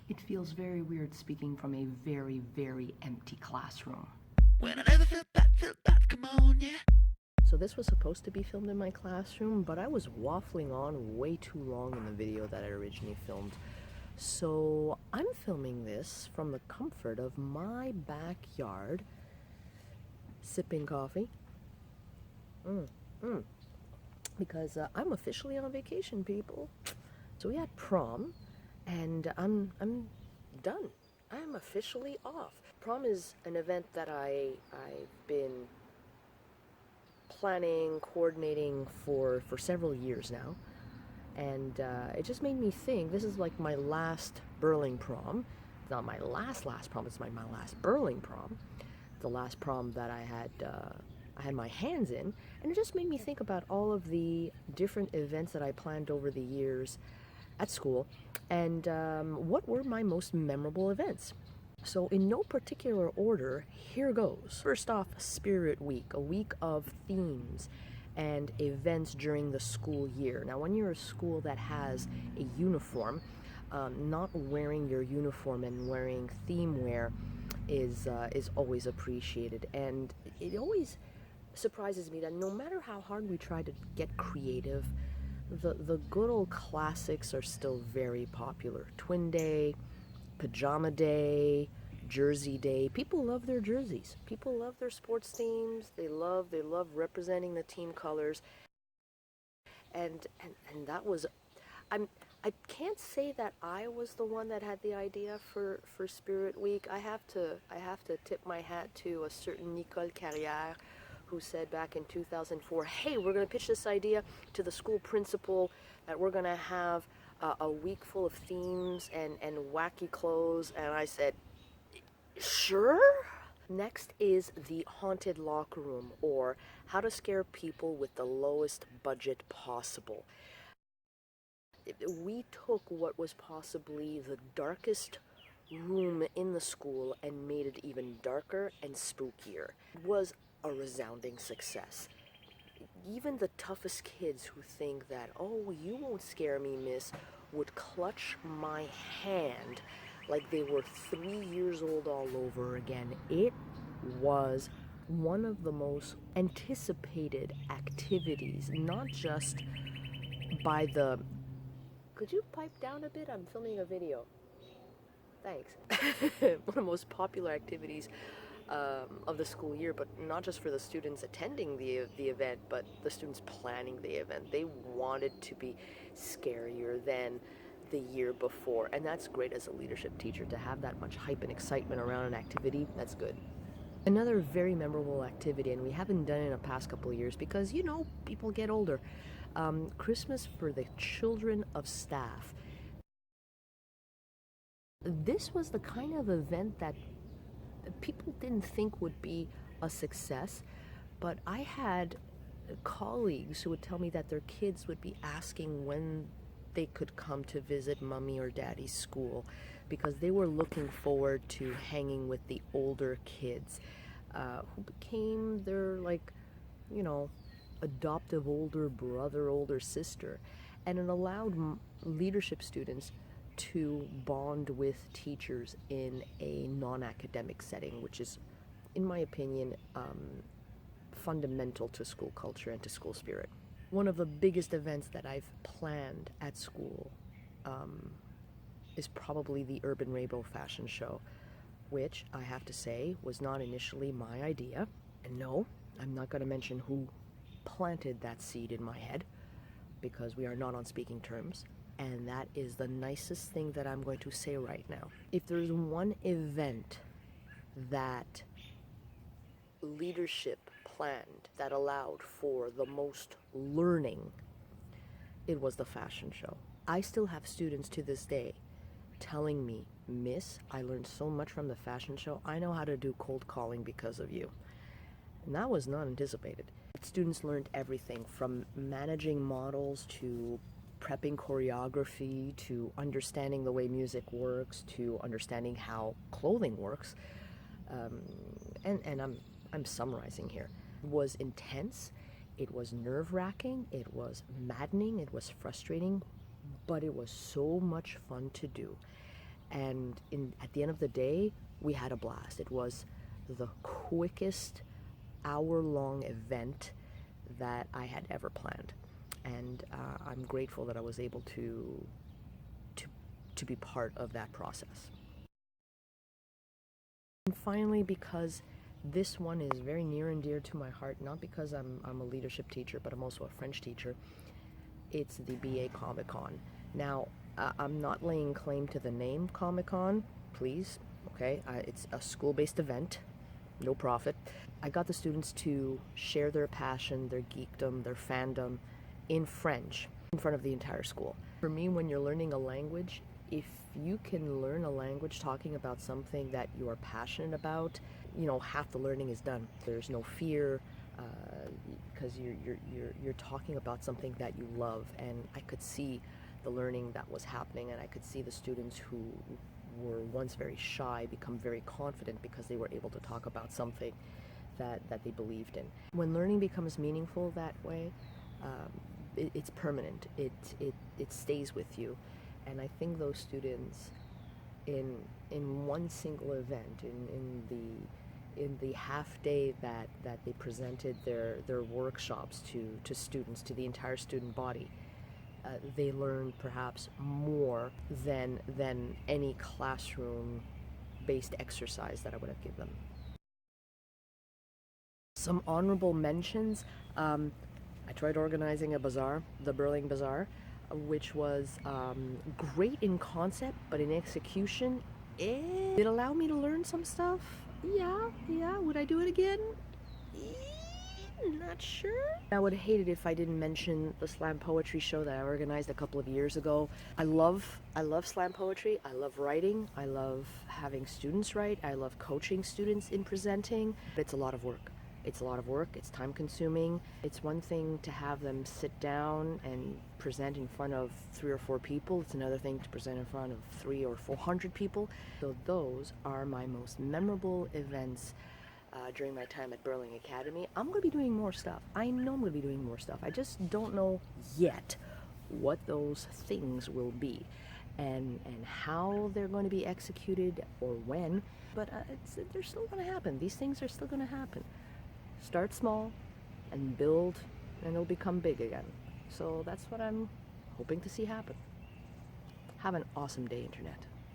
It feels very weird speaking from a very, very empty classroom. When I never felt bad, come on, yeah. So this was supposed to be filmed in my classroom, but I was waffling on way too long in the video that I originally filmed. So I'm filming this from the comfort of my backyard, sipping coffee. Because I'm officially on vacation, people. So we had prom, and I'm done. I'm officially off. Prom is an event that I've been planning, coordinating for several years now. And it just made me think, this is like my last Burling prom. It's not my last prom, it's my last Burling prom. The last prom that I had my hands in. And it just made me think about all of the different events that I planned over the years at school. And what were my most memorable events? So in no particular order, here goes. First off, Spirit Week, a week of themes and events during the school year. Now, when you're a school that has a uniform, not wearing your uniform and wearing theme wear is always appreciated. And it always surprises me that no matter how hard we try to get creative, the good old classics are still very popular. Twin Day, Pajama Day, Jersey Day. People love their jerseys. People love their sports teams. They love representing the team colors. And that was, I can't say that I was the one that had the idea for Spirit Week. I have to tip my hat to a certain Nicole Carrière, who said back in 2004, hey, we're going to pitch this idea to the school principal that we're going to have a week full of themes and wacky clothes. And I said, sure. Next is the haunted locker room, or how to scare people with the lowest budget possible. We took what was possibly the darkest room in the school and made it even darker and spookier. It was a resounding success. Even the toughest kids who think that, oh, you won't scare me, miss, would clutch my hand like they were 3 years old all over again. It was one of the most anticipated activities, not just by the... Could you pipe down a bit? I'm filming a video. Thanks. One of the most popular activities of the school year, but not just for the students attending the event, but the students planning the event. They wanted to be scarier than the year before, and that's great as a leadership teacher to have that much hype and excitement around an activity. That's good. Another very memorable activity, and we haven't done it in the past couple of years because, you know, people get older. Christmas for the children of staff. This was the kind of event that people didn't think would be a success, but I had colleagues who would tell me that their kids would be asking when they could come to visit mommy or daddy's school because they were looking forward to hanging with the older kids who became their, like, you know, adoptive older brother, older sister. And it allowed leadership students to bond with teachers in a non-academic setting, which is, in my opinion, fundamental to school culture and to school spirit. One of the biggest events that I've planned at school is probably the Urban Rainbow Fashion Show, which I have to say was not initially my idea. And no, I'm not going to mention who planted that seed in my head because we are not on speaking terms. And that is the nicest thing that I'm going to say right now. If there's one event that leadership planned that allowed for the most learning, it was the fashion show. I still have students to this day telling me, Miss, I learned so much from the fashion show. I know how to do cold calling because of you. And that was not anticipated. Students learned everything from managing models to prepping choreography to understanding the way music works to understanding how clothing works. And I'm summarizing here. It was intense, it was nerve-wracking, it was maddening, it was frustrating, but it was so much fun to do. And at the end of the day, we had a blast. It was the quickest hour-long event that I had ever planned. And I'm grateful that I was able to be part of that process. And finally, because this one is very near and dear to my heart, not because I'm a leadership teacher, but I'm also a French teacher, it's the BA Comic Con. Now, I'm not laying claim to the name Comic Con, please, okay? It's a school-based event, no profit. I got the students to share their passion, their geekdom, their fandom in French in front of the entire school. For me, when you're learning a language, if you can learn a language talking about something that you are passionate about, you know, half the learning is done. There's no fear, because you're talking about something that you love. And I could see the learning that was happening, and I could see the students who were once very shy become very confident because they were able to talk about something that they believed in. When learning becomes meaningful that way, it's permanent. It stays with you. And I think those students, in one single event, in the half day that they presented their workshops to students, to the entire student body, they learned perhaps more than any classroom-based exercise that I would have given them. Some honorable mentions. I tried organizing a bazaar, the Burling Bazaar, which was great in concept, but in execution, it allowed me to learn some stuff. Yeah. Would I do it again? Not sure. I would hate it if I didn't mention the slam poetry show that I organized a couple of years ago. I love slam poetry. I love writing. I love having students write. I love coaching students in presenting. It's a lot of work. It's a lot of work. It's time consuming. It's one thing to have them sit down and present in front of 3 or 4 people. It's another thing to present in front of 300 or 400 people. So those are my most memorable events during my time at Burling Academy. I'm going to be doing more stuff. I know I'm going to be doing more stuff. I just don't know yet what those things will be and how they're going to be executed or when. But they're still going to happen. These things are still going to happen. Start small and build, and it'll become big again. So that's what I'm hoping to see happen. Have an awesome day, Internet.